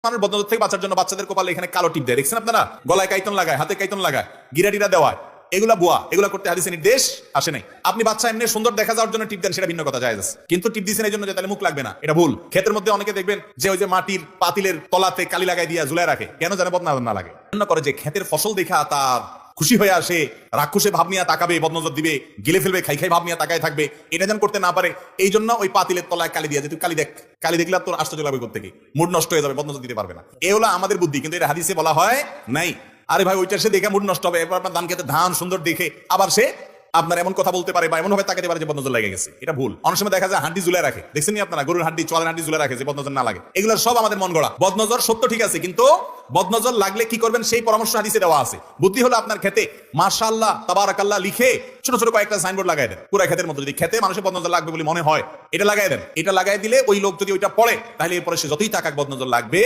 মানুষ বদনজর থেকে বাঁচার জন্য বাচ্চাদের কপালে এখানে কালো টিপ দেয়, দেখছেন আপনারা? গলায় কাইতন লাগায়, হাতে কাইতন লাগায়, গিরা দেওয়ায়, এগুলা বুয়া, এগুলা করতে হাদিসে নির্দেশ আসে নাই। আপনি বাচ্চা এমনি সুন্দর দেখা যাওয়ার জন্য টিপ দেন, সেটা ভিন্ন কথা, জায়েজ আছে। কিন্তু টিপ দিছেন এই জন্য যে তাহলে মুখ লাগবে না, এটা ভুল। ক্ষেতের মধ্যে অনেকে দেখবেন যে ওই যে মাটির পাতিলের তলাতে কালি লাগাই দিয়া ঝুলায় রাখে, কেন জানে? বদনজর না লাগে। জন্য করে যে ক্ষেতের ফসল দেখা তার খুশি হয়ে আসে, রাক্ষসে ভাব নিয়ে তাকাবে, বদনজর দিবে, গিলে ফেলবে, খাই ভাব নিয়ে তাকায় থাকবে, এটা যেন করতে না পারে এই জন্য ওই পাতিলের তলায় কালি দিয়ে, যে তুই কালি দেখ, কালি দেখলে তোর আশ্চর্য লাগবে কোত্থেকে, মুড নষ্ট হয়ে যাবে, বদনজর দিতে পারবে না। এ হলো আমাদের বুদ্ধি, কিন্তু এটা হাদিসে বলা হয় নাই। আরে ভাই, ওইটা সে দেখে মুড নষ্ট হবে, এরপর আপনার ধান খেতে ধান সুন্দর দেখে আবার সে আপনার এমন কথা বলতে পারে বা এমন ভাবে তাকাতে পারে যে বদনজর লেগে গেছে, এটা ভুল। অনেক সময় দেখা যায় হাড্ডি ঝুলে রাখে, দেখছেন নি আপনারা? গরুর হাড্ডি, চোয়ালের হাড্ডি ঝুলে রাখে যে বদনজর না লাগে। এগুলো সব আমাদের মন গড়া। বদনজর সত্য ঠিক আছে, কিন্তু বদনজর লাগলে কি করবেন সেই পরামর্শ হাদিসে দেওয়া আছে। বুদ্ধি হলো আপনার খেতে মাশাআল্লাহ তাবারাকাল্লাহ লিখে ছোট ছোট কয়েকটা সাইনবোর্ড লাগাই দেন পুরো ক্ষেতের মধ্যে। যদি খেতে মানুষের বদনজর লাগবে বলে মনে হয়, এটা লাগাই দেন। এটা লাগাই দিলে ওই লোক যদি ওইটা পড়ে, তাহলে এরপরে সে যতই টাকা বদনজর লাগবে